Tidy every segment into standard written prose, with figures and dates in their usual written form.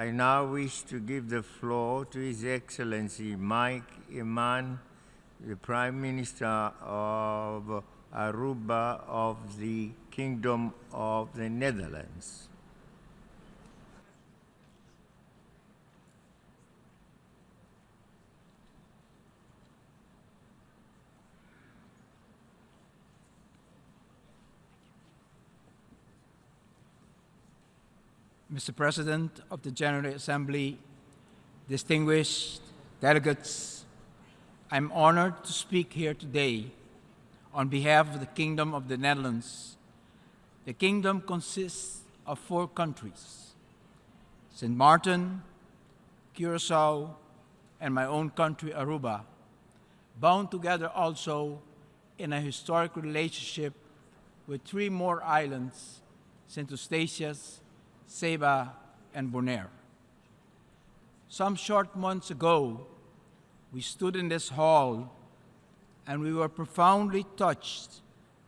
I now wish to give the floor to His Excellency Mike Eman, the Prime Minister of Aruba of the Kingdom of the Netherlands. Mr. President of the General Assembly, distinguished delegates, I'm honored to speak here today on behalf of the Kingdom of the Netherlands. The Kingdom consists of 4 countries: St. Martin, Curaçao, and my own country, Aruba, bound together also in a historic relationship with 3 more islands, St. Eustatius, Saba, and Bonaire. Some short months ago, we stood in this hall and we were profoundly touched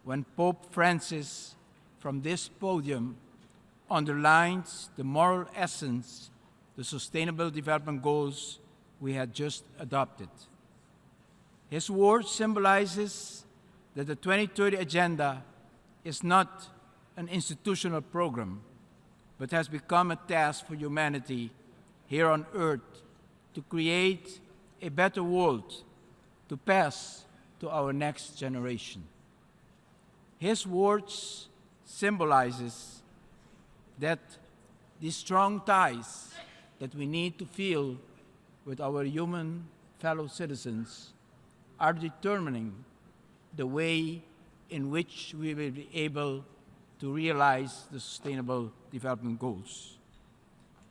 when Pope Francis, from this podium, underlined the moral essence, the Sustainable Development Goals we had just adopted. His words symbolizes that the 2030 Agenda is not an institutional program, but has become a task for humanity here on Earth to create a better world to pass to our next generation. His words symbolizes that the strong ties that we need to feel with our human fellow citizens are determining the way in which we will be able to realize the Sustainable Development Goals.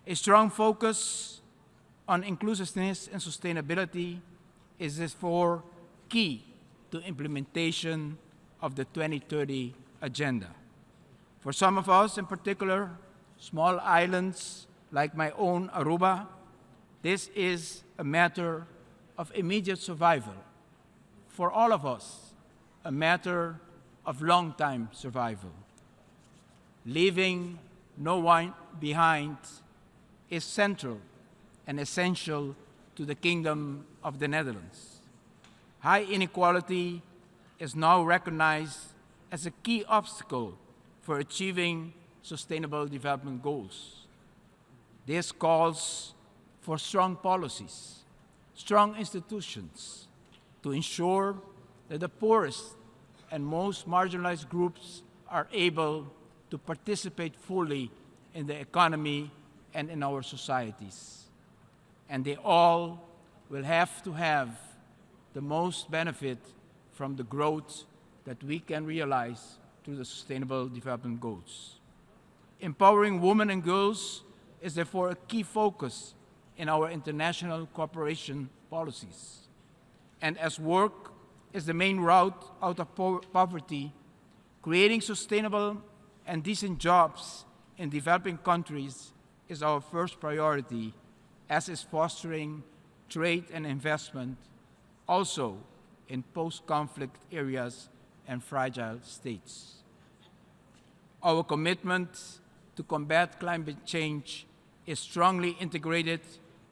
A strong focus on inclusiveness and sustainability is therefore key to implementation of the 2030 Agenda. For some of us, in particular, small islands like my own Aruba, this is a matter of immediate survival. For all of us, a matter of long-time survival. Leaving no one behind is central and essential to the Kingdom of the Netherlands. High inequality is now recognized as a key obstacle for achieving Sustainable Development Goals. This calls for strong policies, strong institutions to ensure that the poorest and most marginalized groups are able to participate fully in the economy and in our societies. And they all will have to have the most benefit from the growth that we can realize through the Sustainable Development Goals. Empowering women and girls is therefore a key focus in our international cooperation policies. And as work is the main route out of poverty, creating sustainable and decent jobs in developing countries is our first priority, as is fostering trade and investment, also in post-conflict areas and fragile states. Our commitment to combat climate change is strongly integrated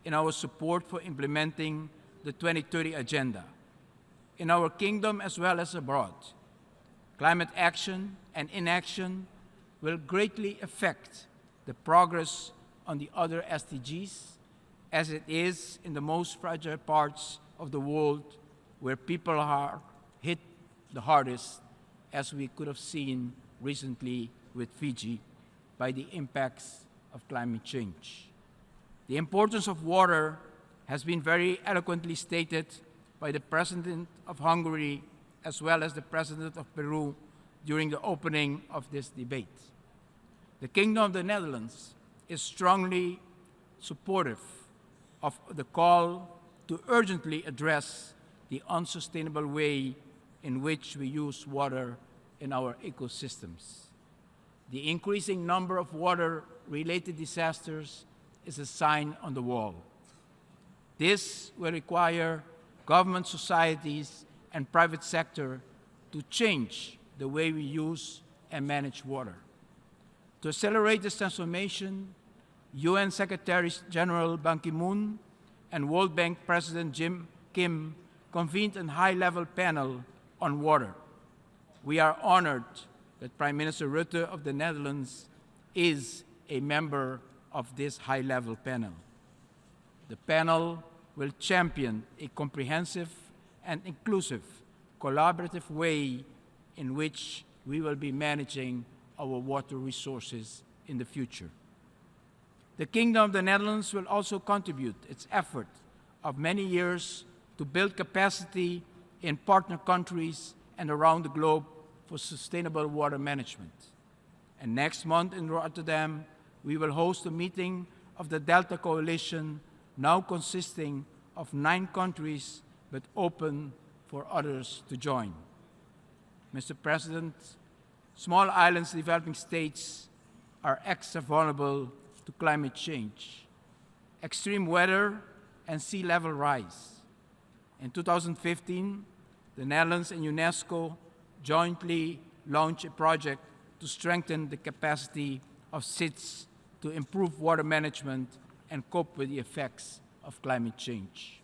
in our support for implementing the 2030 Agenda. In our kingdom as well as abroad, climate action and inaction will greatly affect the progress on the other SDGs, as it is in the most fragile parts of the world where people are hit the hardest, as we could have seen recently with Fiji, by the impacts of climate change. The importance of water has been very eloquently stated by the President of Hungary as well as the President of Peru during the opening of this debate. The Kingdom of the Netherlands is strongly supportive of the call to urgently address the unsustainable way in which we use water in our ecosystems. The increasing number of water-related disasters is a sign on the wall. This will require government, societies, and private sector to change the way we use and manage water. To accelerate this transformation, UN Secretary General Ban Ki-moon and World Bank President Jim Kim convened a high-level panel on water. We are honored that Prime Minister Rutte of the Netherlands is a member of this high-level panel. The panel will champion a comprehensive and inclusive collaborative way in which we will be managing our water resources in the future. The Kingdom of the Netherlands will also contribute its effort of many years to build capacity in partner countries and around the globe for sustainable water management. And next month in Rotterdam, we will host a meeting of the Delta Coalition, now consisting of 9 countries, but open for others to join. Mr. President, small islands developing states are extra vulnerable to climate change, extreme weather, and sea level rise. In 2015, the Netherlands and UNESCO jointly launched a project to strengthen the capacity of SIDS to improve water management and cope with the effects of climate change.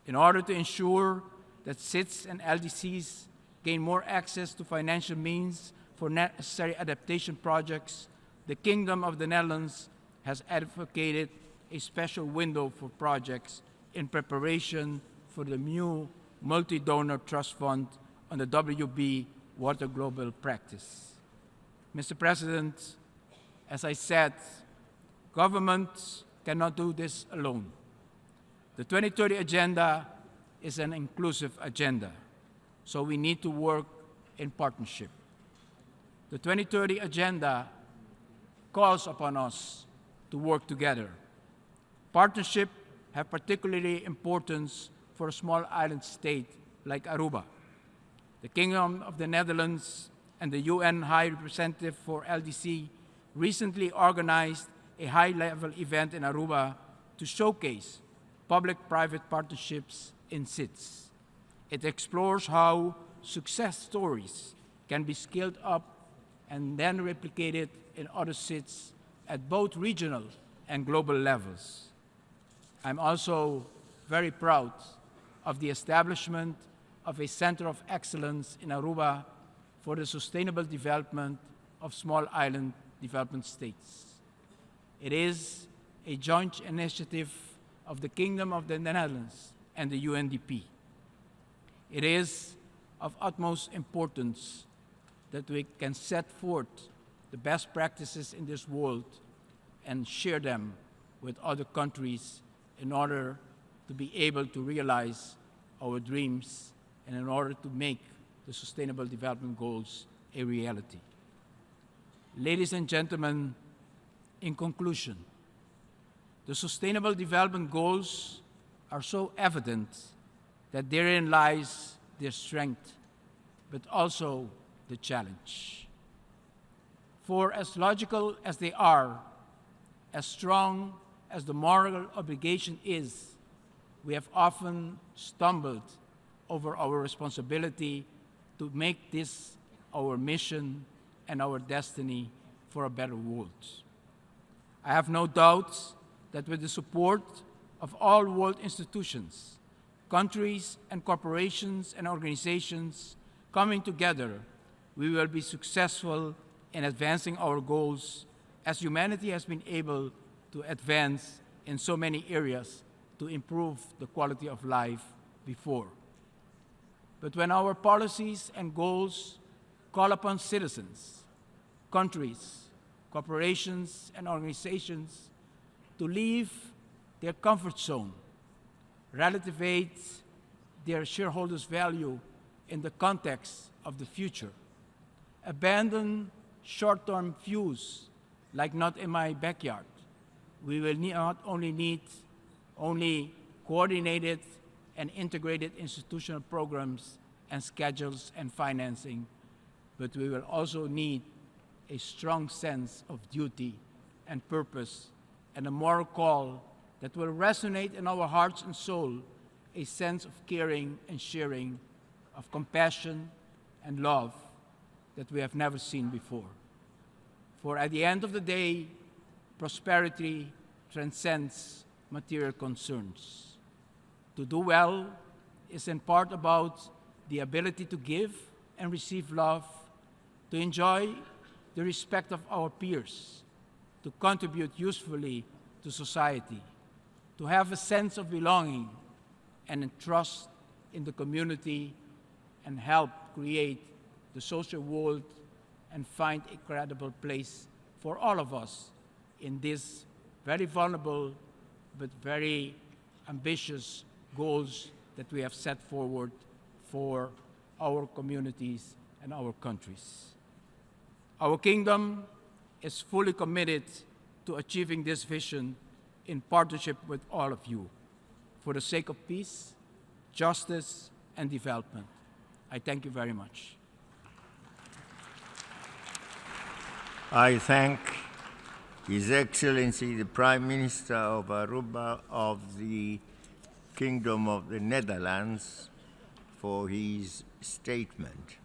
In order to ensure that SIDS and LDCs gain more access to financial means for necessary adaptation projects, the Kingdom of the Netherlands has advocated a special window for projects in preparation for the new multi-donor trust fund on the WB Water Global Practice. Mr. President, as I said, governments cannot do this alone. The 2030 Agenda is an inclusive agenda, so we need to work in partnership. The 2030 Agenda calls upon us to work together. Partnership have particularly importance for a small island state like Aruba. The Kingdom of the Netherlands and the UN High Representative for LDC recently organized a high-level event in Aruba to showcase public-private partnerships in SIDS. It explores how success stories can be scaled up and then replicated in other SIDS at both regional and global levels. I'm also very proud of the establishment of a Center of Excellence in Aruba for the sustainable development of small island development states. It is a joint initiative of the Kingdom of the Netherlands and the UNDP. It is of utmost importance that we can set forth the best practices in this world and share them with other countries in order to be able to realize our dreams and in order to make the Sustainable Development Goals a reality. Ladies and gentlemen, in conclusion, the Sustainable Development Goals are so evident that therein lies their strength, but also the challenge. For as logical as they are, as strong as the moral obligation is, we have often stumbled over our responsibility to make this our mission and our destiny for a better world. I have no doubt that with the support of all world institutions, countries and corporations and organizations coming together, we will be successful in advancing our goals as humanity has been able to advance in so many areas to improve the quality of life before. But when our policies and goals call upon citizens, countries, corporations, and organizations to leave their comfort zone, relativate their shareholders' value in the context of the future, abandon short-term views like not in my backyard, we will not only need coordinated and integrated institutional programs and schedules and financing, but we will also need a strong sense of duty and purpose and a moral call that will resonate in our hearts and soul, a sense of caring and sharing, of compassion and love that we have never seen before. For at the end of the day, prosperity transcends material concerns. To do well is in part about the ability to give and receive love, to enjoy the respect of our peers, to contribute usefully to society, to have a sense of belonging and a trust in the community, and help create the social world and find a credible place for all of us in these very vulnerable but very ambitious goals that we have set forward for our communities and our countries. Our kingdom is fully committed to achieving this vision in partnership with all of you for the sake of peace, justice, and development. I thank you very much. I thank His Excellency the Prime Minister of Aruba of the Kingdom of the Netherlands for his statement.